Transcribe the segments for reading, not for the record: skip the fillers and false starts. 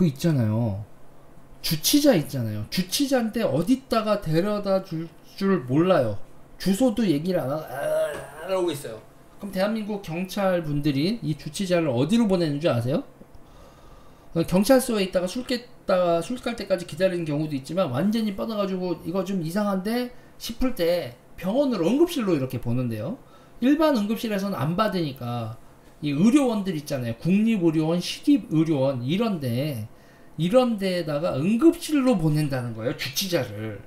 그 있잖아요. 주치자 있잖아요. 주치자인데 어디다가 데려다 줄 줄 몰라요. 주소도 얘기를 안 하고 있어요. 그럼 대한민국 경찰 분들이 이 주치자를 어디로 보내는 줄 아세요? 경찰서에 있다가 술 깔 때까지 기다리는 경우도 있지만 완전히 뻗어가지고 이거 좀 이상한데 싶을 때 병원으로 응급실로 이렇게 보는데요. 일반 응급실에서는 안 받으니까 이 의료원들 있잖아요. 국립의료원, 시립의료원 이런 데에다가 응급실로 보낸다는 거예요. 주치자를.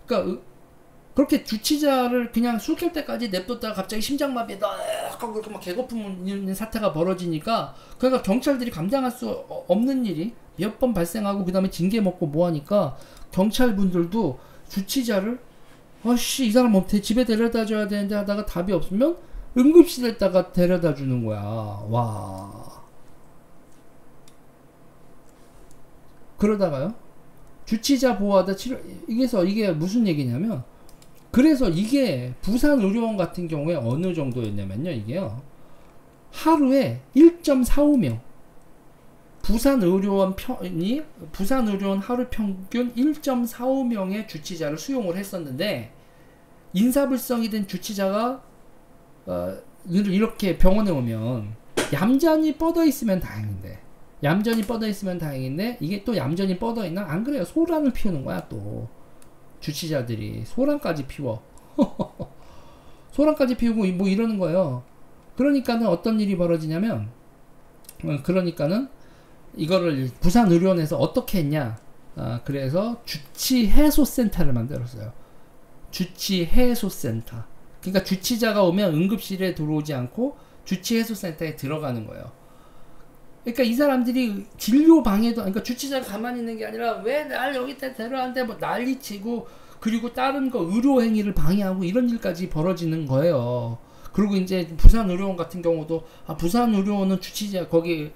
그러니까 그렇게 주치자를 그냥 술 깰 때까지 냅뒀다가 갑자기 심장마비에다 하고 그렇게 막 개거품 있는 사태가 벌어지니까 그러니까 경찰들이 감당할 수 없는 일이 몇 번 발생하고 그 다음에 징계 먹고 뭐 하니까 경찰분들도 주치자를 아씨 이 사람 어떻게 집에 데려다 줘야 되는데 하다가 답이 없으면 응급실에다가 데려다 주는 거야. 와. 그러다가요. 주치자 보호하다 치료 이게 무슨 얘기냐면 그래서 이게 부산 의료원 같은 경우에 어느 정도였냐면요. 이게요. 하루에 1.45명 부산 의료원 하루 평균 1.45명의 주치자를 수용을 했었는데 인사불성이 된 주치자가 이렇게 병원에 오면 얌전히 뻗어 있으면 다행인데 이게 또 얌전히 뻗어 있나? 안 그래요. 소란을 피우는 거야 또 주치자들이 소란까지 피워. 소란까지 피우고 뭐 이러는 거예요. 그러니까는 어떤 일이 벌어지냐면 그러니까는 이거를 부산 의료원에서 어떻게 했냐? 그래서 주치해소센터를 만들었어요. 주치해소센터. 그러니까 주치자가 오면 응급실에 들어오지 않고 주치해소센터에 들어가는 거예요. 그러니까 이 사람들이 진료 방해도, 그러니까 주치자가 가만히 있는 게 아니라 왜 날 여기다 데려왔는데 뭐 난리치고 그리고 다른 거 의료 행위를 방해하고 이런 일까지 벌어지는 거예요. 그리고 이제 부산 의료원 같은 경우도 부산 의료원은 주치자 거기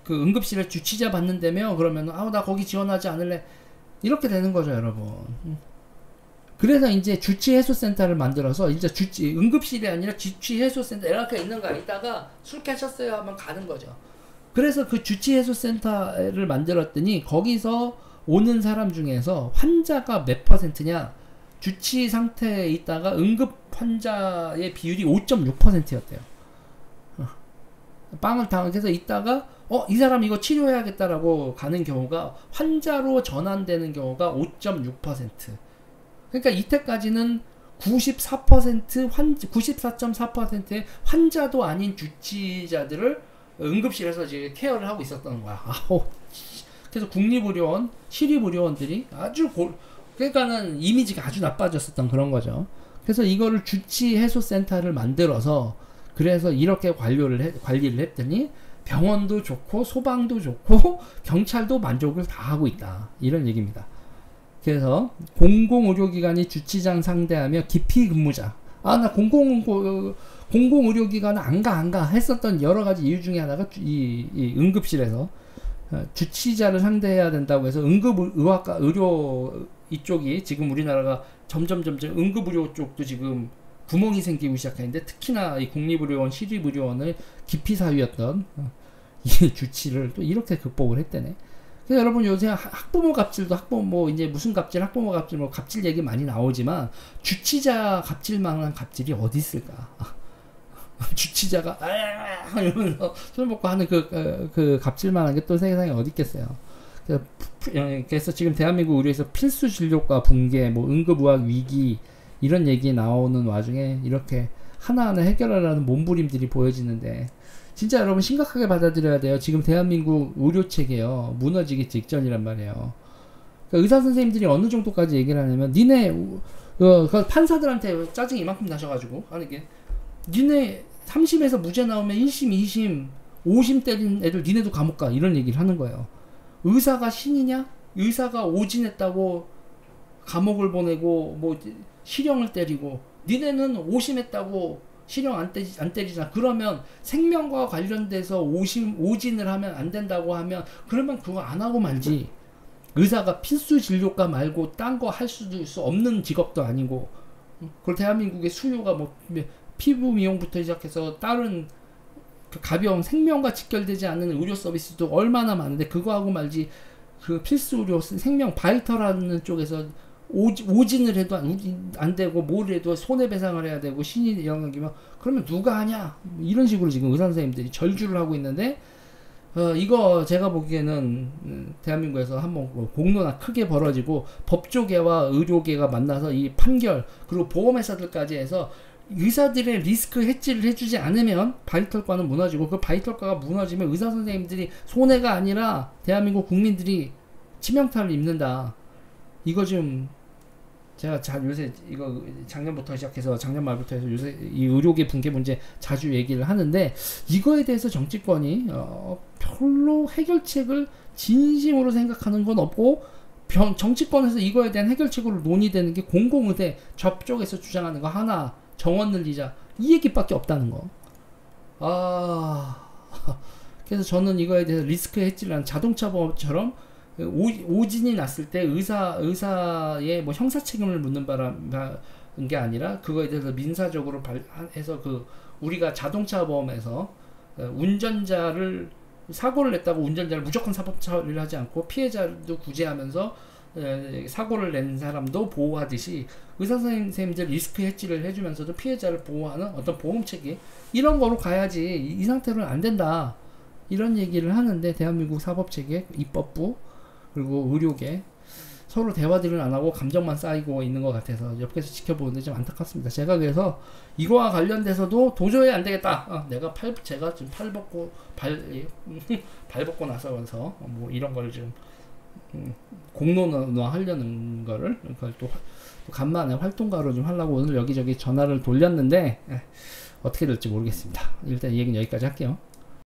그 응급실에 주치자 받는다며 그러면 나 거기 지원하지 않을래 이렇게 되는 거죠, 여러분. 그래서 이제 주치해소센터를 만들어서 이제 응급실이 아니라 주치해소센터 이렇게 있는 거 있다가 술 깨셨어요 하면 가는 거죠. 그래서 그 주치해소센터를 만들었더니 거기서 오는 사람 중에서 환자가 몇 %냐 주치 상태에 있다가 응급 환자의 비율이 5.6%였대요. 빵을 당해서 있다가 이 사람 이거 치료해야겠다라고 가는 경우가 환자로 전환되는 경우가 5.6%. 그러니까 이때까지는 94.4%의 환자도 아닌 주치자들을 응급실에서 이제 케어를 하고 있었던 거야. 그래서 국립의료원, 시립의료원들이 그러니까는 이미지가 아주 나빠졌었던 그런 거죠. 그래서 이거를 주치해소센터를 만들어서 그래서 이렇게 관리를 했더니 병원도 좋고 소방도 좋고 경찰도 만족을 다 하고 있다. 이런 얘기입니다. 그래서 공공의료기관이 주치장 상대하며 기피 근무자. 나 공공의료기관은 안 가 했었던 여러 가지 이유 중에 하나가 이 응급실에서 주치자를 상대해야 된다고 해서 응급의학과 의료 이쪽이 지금 우리나라가 점점 응급의료 쪽도 지금 구멍이 생기고 시작했는데 특히나 이 국립의료원, 시립의료원의 기피 사유였던 이 주치를 또 이렇게 극복을 했대네. 그래서 여러분 요새 학부모 갑질도 이제 무슨 갑질, 학부모 갑질, 갑질 얘기 많이 나오지만 주치자 갑질만한 갑질이 어디 있을까? 주치자가 이러면서 술 먹고 하는 그 갑질만한 게 또 세상에 어디 있겠어요. 그래서 지금 대한민국 의료에서 필수 진료과 붕괴, 응급의학 위기 이런 얘기 나오는 와중에 이렇게 하나하나 해결하려는 몸부림들이 보여지는데 진짜 여러분 심각하게 받아들여야 돼요. 지금 대한민국 의료체계요 무너지기 직전이란 말이에요. 그러니까 의사 선생님들이 어느 정도까지 얘기를 하냐면 니네 판사들한테 짜증이 이만큼 나셔가지고 하는 게 니네 3심에서 무죄 나오면 1심, 2심, 5심 때린 애들 니네도 감옥 가 이런 얘기를 하는 거예요. 의사가 신이냐? 의사가 오진했다고 감옥을 보내고 실형을 때리고 니네는 5심 했다고 실형 안 때리잖아. 그러면 생명과 관련돼서 오진을 하면 안 된다고 하면 그러면 그거 안 하고 말지. 의사가 필수 진료과 말고 딴 거 할 수도 없는 직업도 아니고 그리고 대한민국의 수요가 피부 미용부터 시작해서 다른 그 가벼운 생명과 직결되지 않는 의료 서비스도 얼마나 많은데 그거하고 말지 그 필수 의료 생명 바이터라는 쪽에서 오진을 해도 안 되고 뭘 해도 손해배상을 해야 되고 신이 영향이면 그러면 누가 하냐 이런 식으로 지금 의사 선생님들이 절주를 하고 있는데 이거 제가 보기에는 대한민국에서 한번 공론화 크게 벌어지고 법조계와 의료계가 만나서 이 판결 그리고 보험회사들까지 해서 의사들의 리스크 해지를 해주지 않으면 바이털과는 무너지고 그 바이털과가 무너지면 의사 선생님들이 손해가 아니라 대한민국 국민들이 치명타를 입는다. 이거 좀 제가 요새 이거 작년부터 시작해서 작년 말부터 해서 요새 이 의료계 붕괴 문제 자주 얘기를 하는데 이거에 대해서 정치권이 별로 해결책을 진심으로 생각하는 건 없고 정치권에서 이거에 대한 해결책으로 논의되는 게 공공의대 저쪽에서 주장하는 거 하나 정원 늘리자 이 얘기밖에 없다는 거. 그래서 저는 이거에 대해서 리스크 해지라는 자동차 보험처럼 오진이 났을 때 의사의 뭐 형사 책임을 묻는 게 아니라 그거에 대해서 민사적으로 해서 우리가 자동차 보험에서 운전자를 사고를 냈다고 운전자를 무조건 사법 처리를 하지 않고 피해자도 구제하면서 사고를 낸 사람도 보호하듯이 의사 선생님들 리스크 해지를 해주면서도 피해자를 보호하는 어떤 보험 체계 이런 거로 가야지 이 상태로는 안 된다 이런 얘기를 하는데 대한민국 사법체계 입법부 그리고 의료계 서로 대화들을 안 하고 감정만 쌓이고 있는 것 같아서 옆에서 지켜보는데 좀 안타깝습니다. 제가 그래서 이거와 관련돼서도 도저히 안 되겠다. 제가 지금 발 벗고 나서면서 뭐 이런 걸 좀 공론화 하려는 거를 그걸 또 간만에 활동가로 좀 하려고 오늘 여기저기 전화를 돌렸는데 어떻게 될지 모르겠습니다. 일단 이 얘기는 여기까지 할게요.